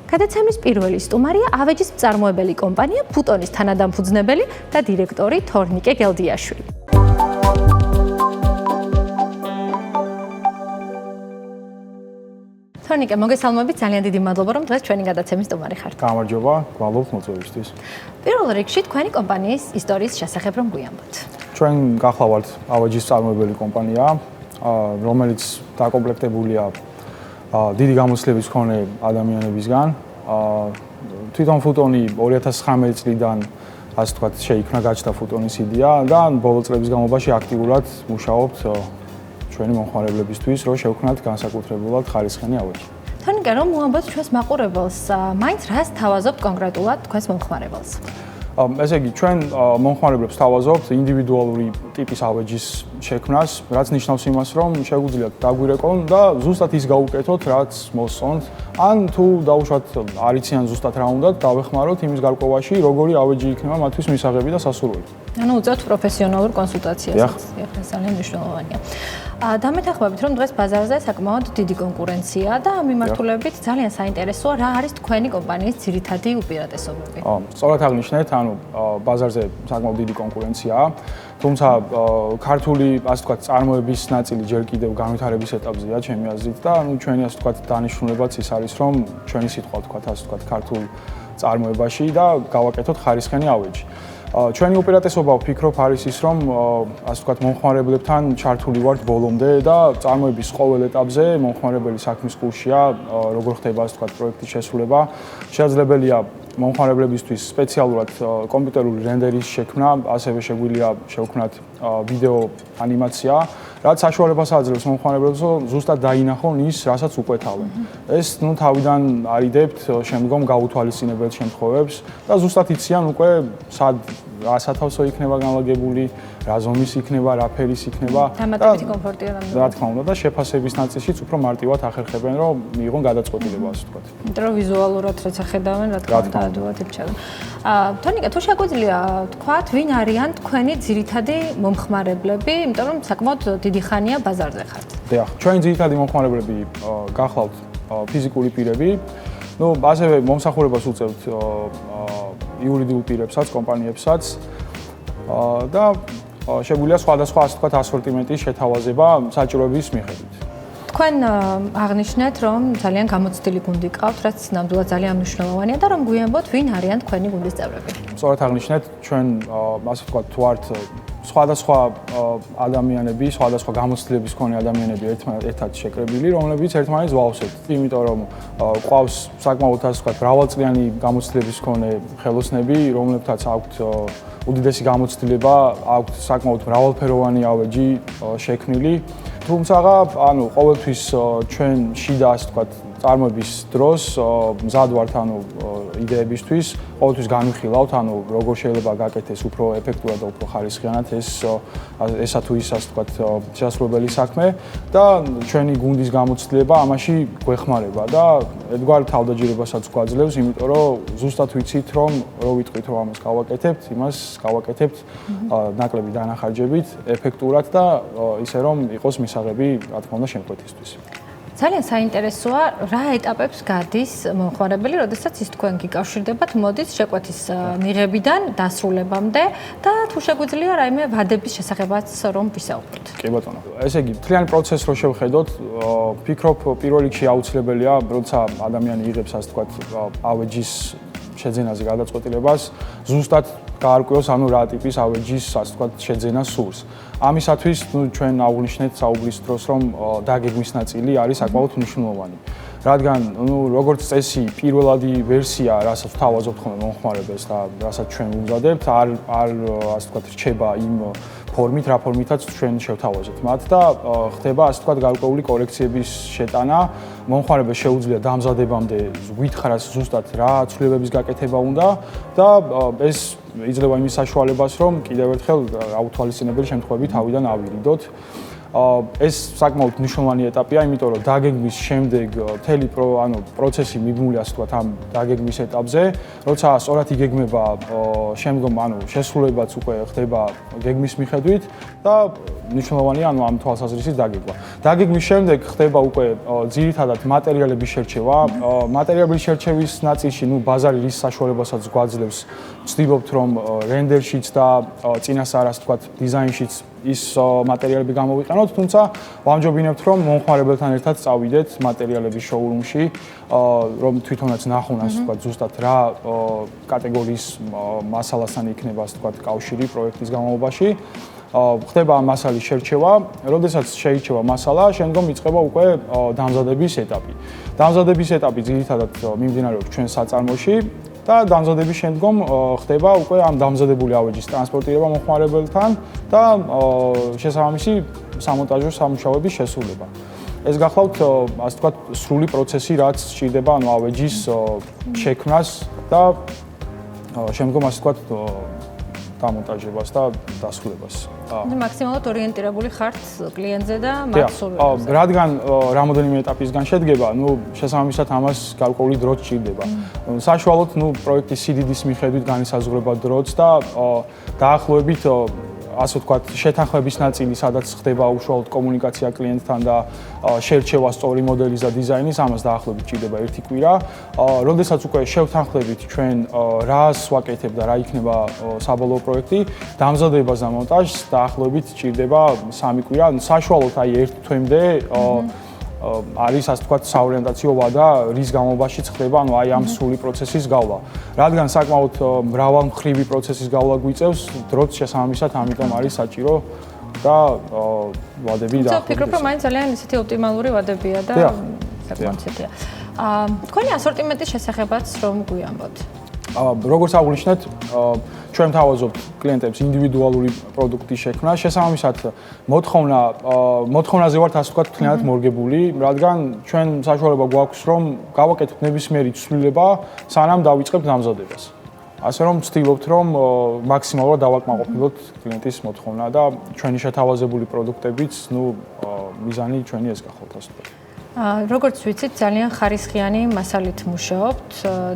გადაცემის პირველი სტუმარია ავეჯის მწარმოებელი კომპანია ფუტონის თანადამფუძნებელი და დირექტორი თორნიკე გელდიაშვილი. თორნიკე, მოგესალმებით, ძალიან დიდი მადლობა, რომ დღეს ჩვენი გადაცემის სტუმარი ხართ. გამარჯობა, გვალობთ მოწვევისთვის. პირველ რიგში თქვენი კომპანიის ისტორიის შესახებ რომ გვიამბოთ. ჩვენ გახლავართ ავეჯის მწარმოებელი კომპანია, რომელიც დაკომპლექტებულია დიდი გამოცდილების მქონე ადამიანებისგან. თვითონ ფუტონი 2019 წლიდან, ასე ვთქვათ, შეიქმნა გაჩნდა ფუტონის იდეა და ბოლო წლების განმავლობაში აქტიურად მუშაობთ ჩვენი მომხმარებლებისთვის, რომ შევქმნათ განსაკუთრებულად ხარისხიანი ავეჯი. თორნიკე, რომ მოამბობთ ჩვენს მაყურებელს, მაინც რას თავაზობთ კონკრეტულად თქვენს მომხმარებელს? ესე იგი, ჩვენ მომხმარებლებს თავაზობთ ინდივიდუალური ტიპის ავეჯის შექმნას, რაც ნიშნავს იმას, რომ შეგვიძლიათ დაგვირეკონ და ზუსტად ის გავუკეთოთ, რაც მოსწონთ, ან თუ დაუშვათ არ იციან ზუსტად რა უნდათ, დავეხმაროთ იმის გარკვევაში, როგორი ავეჯი იქნება მათთვის მისაღები და სასურველი. ანუ უწევთ პროფესიონალურ კონსულტაციას. ეს ძალიან მნიშვნელოვანია. დამეთანხმებით, რომ დღეს ბაზარზე საკმაოდ დიდი კონკურენცია და ამ მიმართულებით ძალიან საინტერესოა, რა არის თქვენი კომპანიის ძირითადი უპირატესობები. სწორად აღნიშნეთ, ანუ ბაზარზე საკმაოდ დიდი კონკურენციაა, თუმცა ქართული, ასე ვთქვათ, წარმოების ნაწილი ჯერ კიდევ განვითარების ეტაპზეა, ჩემი აზრით და ანუ ჩვენი, ასე ვთქვათ, დანიშნულებაც ის არის, რომ ჩვენი სიტყვა ვთქვათ, ასე ვთქვათ, ქართულ წარმოებაში და გავაკეთოთ ხარისხიანი ავეჯი. ჩვენი უპირატესობა ვფიქრობ არის ის, რომ ასე ვთქვათ, მომხმარებლებთან ჩართული ვართ ბოლომდე და წარმოების ყოველ ეტაპზე მომხმარებელი საქმის გულშია, როგორ ხდება ასე ვთქვათ, პროექტის შესრულება. შესაძლებელია მომხმარებლებისთვის სპეციალურად კომპიუტერული რენდერის შექმნა, ასევე შეგვიძლია შევქმნათ ვიდეო ანიმაცია, რაც საშუალებას აძლევს მომხმარებლებს, რომ ზუსტად დაინახონ ის, რასაც უკვეთავენ. ეს თავიდან არიდებთ შემდგომ გაუთვალისწინებელ შემთხვევებს და ზუსტად იციან უკვე სად რა სათავსო იქნება განლაგებული, რა ზომის იქნება, რა ფერის იქნება დამატებითი კომფორტია რა თქმა უნდა და შეფასების ნაწილშიც უფრო მარტივად ახერხებენ, რომ მიიღონ გადაწყვეტილება, ასე ვთქვათ. იმიტომ რომ ვიზუალურად როცა ხედავენ, რა თქმა უნდა, ადვილად ირჩევენ. თორნიკე, თუ შეგვიძლია ვთქვათ, ვინ არიან თქვენი ძირითადი მომხმარებლები, იმიტომ რომ საკმაოდ დიდი ხანია ბაზარზე ხართ. დიახ, ჩვენი ძირითადი მომხმარებლები გახლავთ ფიზიკური პირები. ასევე მომსახურებას უწევთ იურიდიულ პირებსაც, კომპანიებსაც და შეგვიძლია სხვადასხვა, ასე ვთქვათ, ასორტიმენტის შეთავაზება საჭიროების მიხედვით. თქვენ აღნიშნეთ, რომ ძალიან გამოცდილი გუნდი გყავთ, რაც ნამდვილად ძალიან მნიშვნელოვანია და რომ გვიამბოთ, ვინ არიან თქვენი გუნდის წევრები. სწორად აღნიშნეთ, ჩვენ ასე ვთქვათ, ვართ სხვადასხვა ადამიანები, სხვადასხვა გამოცდილების მქონე ადამიანები ერთად შეკრებილი, რომლებიც ერთმანეთს ვაავსებთ. იმიტომ რომ ყავს საკმაოდ, ასე ვთქვათ, მრავალწლიანი გამოცდილების მქონე ხელოსნები, რომლებთაც აქვთ უდიდესი გამოცდილება, აქვთ საკმაოდ მრავალფეროვანი ავეჯი შექმნილი. თუმცა, ანუ ყოველთვის ჩვენ შიდა, ასე ვთქვათ, წარმოების დროს მზად ვართ იდეებისთვის, ყოველთვის განვიხილავთ, როგორ შეიძლება გაკეთდეს უფრო ეფექტურად და უფრო ხარისხიანად ესა თუ ის, ასე ვთქვათ, შესაძლებელი საქმე და ჩვენი გუნდის გამოცდილება ამაში გვეხმარება და ერთგვარ თავდაჯერებასაც გვაძლევს, იმიტომ რომ ზუსტად ვიცით, რომ რო ვიტყვით, რომ ამას გავაკეთებთ, იმას გავაკეთებთ ნაკლები დანახარჯებით, ეფექტურად და ისე რომ იყოს მისაღები, რა თქმა უნდა, შემკვეთისთვის. ძალიან საინტერესოა, რა ეტაპებს გადის მომხმარებელი, როდესაც ის თქვენ გიკავშირდებათ, მოდის შეკვეთის მიღებიდან დასრულებამდე და თუ შეგვიძლია რაიმე ვადების შესახებაც რომ ვისაუბროთ. კი ბატონო. ესე იგი, მთლიანი პროცესი რო შევხედოთ, ვფიქრობ, პირველ რიგში აუცილებელია, როცა ადამიანი იღებს, ასე ვთქვათ, ავეჯის შეძენაზე გადაწყვეტილებას, ზუსტად გაარკვიოს, რა ტიპის ავეჯის, ასე ვთქვათ, შეძენა სურს. ამისათვის, ჩვენ აღვნიშნეთ საუბრის დროს, რომ დაგეგმვის ნაწილი არის საკმაოდ მნიშვნელოვანი. რადგან, როგორც წესი, პირველადი ვერსია, რასაც ვთავაზობთ ხოლმე მომხმარებელს და რასაც ჩვენ ვუმზადებთ, არ ასე ვთქვათ, რჩება იმ ფორმით, რა ფორმითაც ჩვენ შევთავაზეთ მათ და ხდება, ასე ვთქვათ, გარკვეული კორექციების შეტანა. მომხმარებელს შეუძლია დამზადებამდე გითხრას ზუსტად რა ცვლილებების გაკეთება უნდა და ეს იძლევა იმის საშუალებას, რომ კიდევ ერთხელ აუთვალისწინებელი შემთხვევები თავიდან ავირიდოთ. ეს საკმაოდ მნიშვნელოვანი ეტაპია, იმიტომ რომ დაგეგმვის შემდეგ მთელი პროცესი მიბმულია ასე ვთქვათ ამ დაგეგმვის ეტაპზე, როცა სწორად იგეგმება შემდგომ შესრულებაც უკვე ხდება გეგმის მიხედვით და მნიშვნელოვანია ამ თვალსაზრისით დაგეგმა. დაგეგმის შემდეგ ხდება უკვე ძირითადად მატერიალების შერჩევა. მატერიალების შერჩევის ნაწილში ბაზარი რის საშუალებასაც გვაძლევს ვცდილობთ რომ რენდერშიც და წინასწარ ასე ვთქვათ დიზაინშიც ის მატერიალები გამოვიყენოთ, თუმცა ვამჯობინებთ რომ მომხმარებელთან ერთად წავიდეთ მატერიალების შოურუმში, რომ თვითონაც ნახონ ასე ვთქვათ ზუსტად რა კატეგორიის მასალასთან იქნება ასე ვთქვათ კავშირი პროექტის განმავლობაში. ხდება ამ მასალის შერჩევა, როდესაც შეირჩევა მასალა, შემდგომ იწყება უკვე დამზადების ეტაპი. დამზადების ეტაპი ძირითადად მიმდინარეობს ჩვენ საწარმოში და დამზადების შემდგომ ხდება უკვე ამ დამზადებული ავეჯის ტრანსპორტირება მომხმარებელთან და შესაბამისი სამონტაჟო სამუშაოების შესრულება. ეს გახლავთ ასე ვთქვათ სრული პროცესი, რაც სჭირდება ავეჯის შექმნას და შემდგომ ასე ვთქვათ დამონტაჟებას და დასრულებას. მაქსიმალურად ორიენტირებული ხართ კლიენტზე და მათ სურვილებზე. რადგან რამოდენიმე ეტაპისგან შედგება, შესაბამისად ამას გარკვეული დრო სჭირდება. საშუალოდ, პროექტის სიდიდის მიხედვით განისაზღვრება დროც და დაახლოებით ასე ვთქვათ, შეთანხმების ნაწილი, სადაც ხდება უშუალოდ კომუნიკაცია კლიენტთან და შერჩევა სწორი მოდელის და დიზაინის, ამას დაახლოებით სჭირდება 1 კვირა. როდესაც უკვე შევთანხმდებით ჩვენ რას ვაკეთებ და რა იქნება საბოლოო პროექტი, დამზადებას და მონტაჟს დაახლოებით სჭირდება 3 კვირა. საშუალოდ 1 თვემდე არის ასე ვთქვათ საორიენტაციო ვადა, რის განმავლობაშიც ხდება ამ სრული პროცესის გავლა. რადგან საკმაოდ მრავალმხრივი პროცესის გავლა გვიწევს, დროც შესაბამისად, ამიტომ არის საჭირო და ვადები და ვფიქრობ, რომ მაინც ძალიან ისეთი ოპტიმალური ვადებია და საკმაოდ ისეთია. თქვენი ასორტიმენტის შესახებაც რომ გვიამბოთ. როგორც აღნიშნეთ, ჩვენ თავაზობთ კლიენტებს ინდივიდუალური პროდუქტის შექმნა, შესაბამისად მოთხოვნაზე ვართ ასე ვთქვათ მთლიანად მორგებული, რადგან ჩვენ საშუალება გვაქვს რომ გავაკეთოთ ნებისმიერი ცვლილება, სანამ დავიწყებთ დამზადებას. ასე რომ ვცდილობთ რომ მაქსიმალურად დავაკმაყოფილოთ კლიენტის მოთხოვნა და ჩვენი შეთავაზებული პროდუქტებიც, მიზანი ჩვენი ეს გახავთ ასე ვთქვათ. როგორც ვიცით, ძალიან ხარისხიანი მასალით მუშაობთ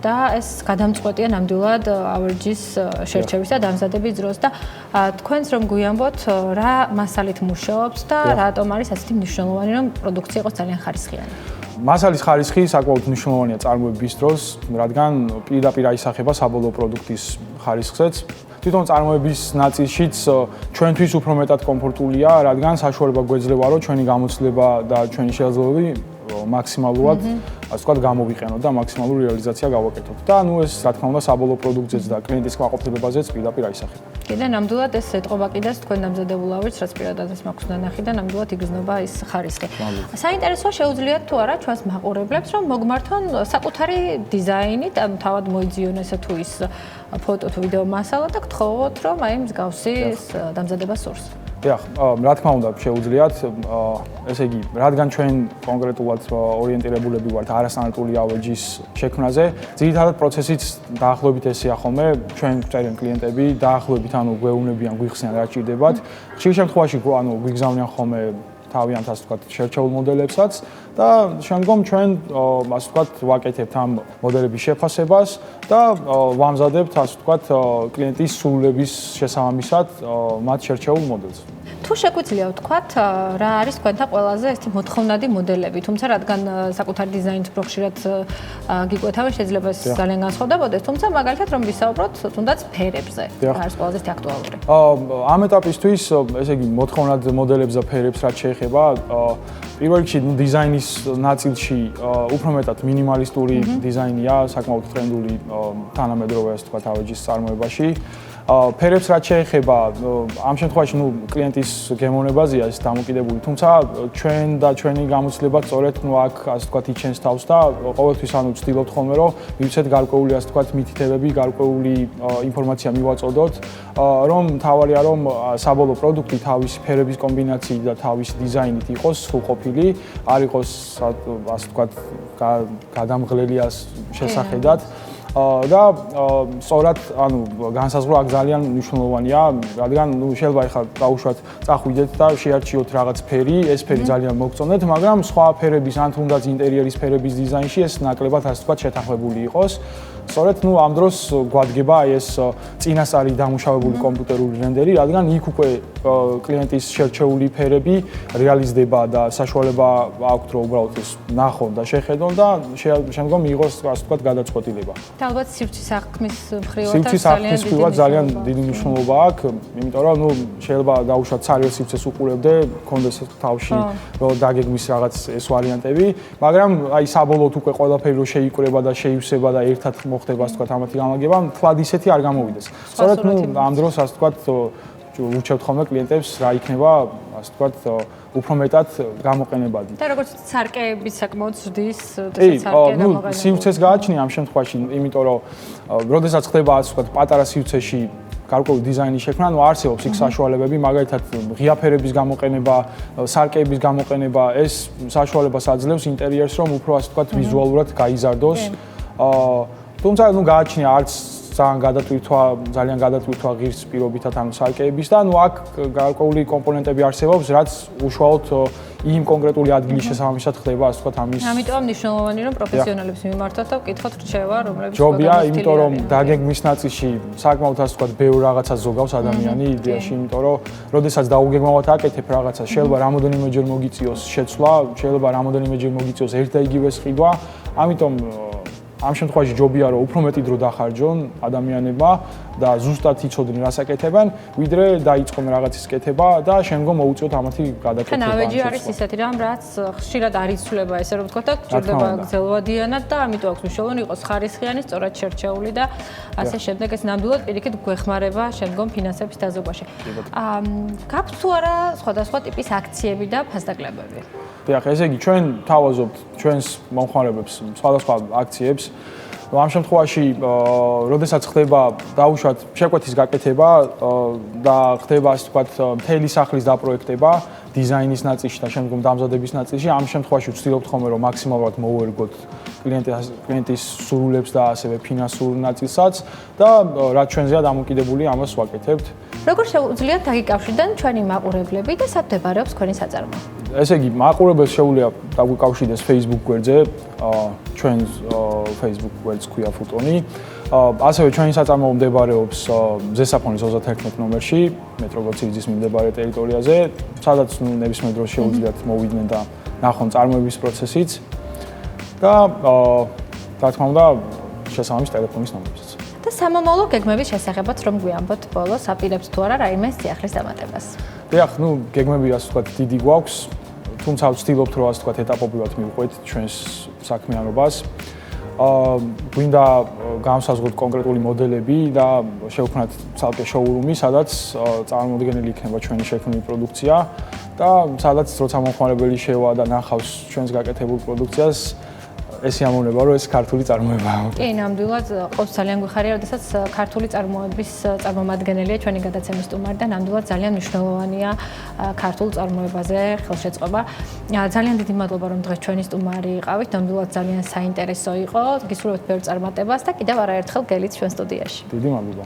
და ეს გადამწყვეტია ნამდვილად ავეჯის შერჩევის და დამზადების დროს და თქვენს რომ გვიამბოთ, რა მასალით მუშაობთ და რატომ არის ასეთი მნიშვნელოვანი, რომ პროდუქცია იყოს ძალიან ხარისხიანი. მასალის ხარისხი საკმაოდ მნიშვნელოვანია წარმოების დროს, რადგან პირდაპირ აისახება საბოლოო პროდუქტის ხარისხზეც. თვითონ წარმოების ნაწილშიც ჩვენთვის უფრო მეტად კომფორტულია, რადგან საშუალება გვეძლევა, რომ ჩვენი გამოცდილება და ჩვენი შესაძლებლობები მაქსიმალურად, ასე ვთქვათ, გამოვიყენოთ და მაქსიმალური რეალიზაცია გავაკეთოთ. და ეს, რა თქმა უნდა, საბოლოო პროდუქტზეც და კლიენტის კმაყოფილებაზეც პირდაპირ აისახება. კიდე ნამდვილად ეს ეთყობა კიდეს თქვენ დამზადებულ ავეჯს, რაც პირადად ეს მაქვს ნანახი და ნამდვილად იგრძნობა ის ხარისხი. საინტერესოა შეუძლიათ თუ არა ჩვენს მაყურებლებს, რომ მოგმართონ საკუთარი დიზაინით, თავად მოიძიონ ესე თუ ის ფოტო თუ ვიდეო მასალა და გთხოვოთ, რომ აი მსგავსი დამზადება სურს. დიახ, რა თქმა უნდა, შეუძლიათ, ესე იგი, რადგან ჩვენ კონკრეტულად ორიენტირებულები ვართ არასტანდარტული ავეჯის შექმნაზე, ძირითადად პროცესიც დაახლოებით ესეა ხოლმე, ჩვენ გვწერენ კლიენტები, დაახლოებით გვეუბნებიან, გვიხსნიან რა ჭირდებათ. ხშირ შემთხვევაში გვიგზავნიან ხოლმე თავიანთ ასე ვთქვათ შერჩეულ მოდელებსაც და შემდგომ ჩვენ ასე ვთქვათ ვაკეთებთ ამ მოდელების შეფასებას და ვამზადებთ ასე ვთქვათ კლიენტის სრულების შესაბამისად მათ შერჩეულ მოდელს. თუ შეგვიძლია ვთქვათ, რა არის თქვენთან ყველაზე ესეთი მოთხოვნადი მოდელები, თუმცა რადგან საკუთარ დიზაინს უფრო ხშირად გიკვეთავენ, შეიძლება ეს ძალიან განსხვავდებოდეს, თუმცა მაგალითად რომ ვისაუბროთ თუნდაც ფერებზე, რა არის ყველაზე აქტუალური. ამ ეტაპისთვის, ესე იგი, მოთხოვნად მოდელებს და ფერებს რაც შეეხება, პირველ რიგში დიზაინის ნაწილში უფრო მეტად მინიმალისტური დიზაინია, საკმაოდ ტრენდული თანამედროვე ასე ვთქვათ ავეჯის წარმოებაში. ფერებს რაც შეეხება, ამ შემთხვევაში კლიენტის გემოვნებაზეა ეს დამოკიდებული, თუმცა ჩვენ და ჩვენი გამოცდილება სწორედ აქ ასე ვთქვათ იჩენს თავს და ყოველთვის ვცდილობთ ხოლმე რომ მივცეთ გარკვეული ასე ვთქვათ მითითებები, გარკვეული ინფორმაცია მივაწოდოთ, რომ თავარია რომ საბოლოო პროდუქტი თავისი ფერების კომბინაციით და თავისი დიზაინით იყოს სრულყოფილი, არ იყოს ასე ვთქვათ გადამღლელი შესახედად. და სწორად ანუ განსაზღვრა აქ ძალიან მნიშვნელოვანია, რადგან შეიძლება ეხლა დაუშვათ წახვიდეთ და შეარჩიოთ რაღაც ფერი, ეს ფერი ძალიან მოგწონეთ, მაგრამ სხვა ფერების ან თუნდაც ინტერიერის ფერების დიზაინში ეს ნაკლებად ასე ვთქვათ შეთანხმებული იყოს. სწორედ ამ დროს გვადგება ეს წინასწარი დამუშავებული კომპიუტერული რენდერი, რადგან იქ უკვე კლიენტის შერჩეული ფერები რეალიზდება და საშუალება აქვთ რომ უბრალოდ ეს ნახონ და შეხედონ და შემდგომ მიიღოს ასე ვთქვათ გადაწყვეტილება. და ალბათ სივრცის აღქმის მხრივაც ძალიან დიდი მნიშვნელობა აქვს, იმიტომ რომ შეიძლება დაუშვათ ცარიელ სივრცეს უყურებდე, კონდეს თავში რომ დაგეგმის რაღაც ეს ვარიანტები, მაგრამ აი საბოლოოდ უკვე ყველაფერი რომ შეიკრება და შეივსება და ერთად მოხდება ასე ვთქვათ ამათი გამაგება, თლად ისეთი არ გამოვიდეს. სწორედ ამ დროს ასე ვთქვათ ურჩევთ ხოლმე კლიენტებს რა იქნება ასე ვთქვათ უფრო მეტად გამოყენებადი. და როგორც სარკეების საკმაოდ ზრდის სარკე გამოყენება. სივრცეს გააჩნია ამ შემთხვევაში, იმიტომ რომ როდესაც ხდება ასე ვთქვათ პატარა სივრცეში გარკვეული დიზაინის შექმნა, არსებობს იქ საშუალებები, მაგალითად ღია ფერების გამოყენება, სარკეების გამოყენება, ეს საშუალებას აძლევს ინტერიერს, რომ უფრო ასე ვთქვათ ვიზუალურად გაიზარდოს. თუმცა გააჩნია არც ძალიან გადატვირთვა ღირს პირობითად ამ სარკეების და აქ გარკვეული კომპონენტები არსებობს, რაც უშუალოდ იმ კონკრეტული ადგილის შესაბამისად ხდება, ასე ვთქვათ, ამის. ამიტომ მნიშვნელოვანი რომ პროფესიონალებს მიმართოთ და ვკითხოთ რჩევა, რომლებიც ჯობია, იმიტომ რომ დაგეგმვის ნაწილში საკმაოდ ასე ვთქვათ, ბევრ რაღაცას ზოგავს ადამიანი იდეაში, იმიტომ რომ როდესაც დაუგეგმავად აკეთებ რაღაცას, შეიძლება რამოდენიმეჯერ მოგიწიოს შეცვლა, შეიძლება რამოდენიმეჯერ მოგიწიოს ერთ და იგივე სყიდვა, ამიტომ ამ შემთხვევაში ჯობია რომ უფრო მეტი დრო დახარჯონ ადამიანებმა და ზუსტად იცოდნენ რას აკეთებენ, ვიდრე დაიწყონ რაღაცის კეთება და შემდგომ მოუწიოთ ამათი გადაკეთება. ნავეჯი არის ისეთი რამ, რაც ხშირად არ იცვლება, ესე რომ ვთქვათ, და გჭირდება გრძელვადიანად და ამიტომ აქვს მნიშვნელოვანი იყოს ხარისხიანი, სწორად შერჩეული და ასე შემდეგ ეს ნამდვილად პირიქით გვეხმარება შემდგომ ფინანსების დაზოგვაში. გაქვთ თუ არა სხვადასხვა ტიპის აქციები და ფასდაკლებები? დიახ, ესე იგი ჩვენ თავაზობთ ჩვენს მომხმარებლებს სხვადასხვა აქციებს. ამ შემთხვევაში, როდესაც ხდება დაუშვათ შეკვეთის გაკეთება და ხდება ასე ვთქვათ მთელი სახლის დაპროექტება დიზაინის ნაწილში და შემდგომ დამზადების ნაწილში, ამ შემთხვევაში ვცდილობთ ხოლმე რომ მაქსიმალურად მოვუერგოთ კლიენტის სურვილებს და ასევე ფინანსურ ნაწილსაც და რაც ჩვენზეა დამოკიდებული, ამას ვაკეთებთ. როგორ შეუძლიათ დაგიკავშირდნენ ჩვენი მაყურებლები და სად მდებარეობს თქვენი საწარმო? ესე იგი, მაყურებელს შეუძლია დაგვიკავშირდეს Facebook გვერდზე, ჩვენს Facebook გვერდს ქვია ფუტონი. ასევე ჩვენი საწარმო მდებარეობს ზესაფონის 31 ნომერში, მეტრო გოცირიძის მიმდებარე ტერიტორიაზე, სადაც ნებისმიერ დროს შეუძლიათ მოვიდნენ და ნახონ წარმოების პროცესიც და რა თქმა უნდა, შესაბამის ტელეფონის ნომერიც. და სამომავლო გეგმების შესახებაც რომ გვიამბოთ ბოლოს, აპირებთ თუ არა რაიმე სიახლის დამატებას? დიახ, გეგმები ასე ვთქვათ დიდი გვაქვს, თუმცა ვცდილობთ რომ ასე ვთქვათ ეტაპობრივად მივყვეთ ჩვენს საქმიანობას. გვინდა განსაზღვროთ კონკრეტული მოდელები და შევქმნათ ცალკე შოურუმი, სადაც წარმოდგენილი იქნება ჩვენი შექმნილი პროდუქცია და სადაც როცა მომხმარებელი შევა და ნახავს ჩვენს გაკეთებულ პროდუქციას, ეს იამოვნება რომ ეს ქართული წარმოებაა. კი, ნამდვილად ყავს ძალიან გვიხარია, როდესაც ქართული წარმოების წარმომადგენელია ჩვენი გადაცემის სტუმარი და ნამდვილად ძალიან მნიშვნელოვანია ქართულ წარმოებაზე ხელშეწყობა. ძალიან დიდი მადლობა რომ დღეს ჩვენი სტუმარი იყავით, ნამდვილად ძალიან საინტერესო იყო. გისურვებთ ბევრ წარმატებას და კიდევ არაერთხელ გელით ჩვენ სტუდიაში. დიდი მადლობა.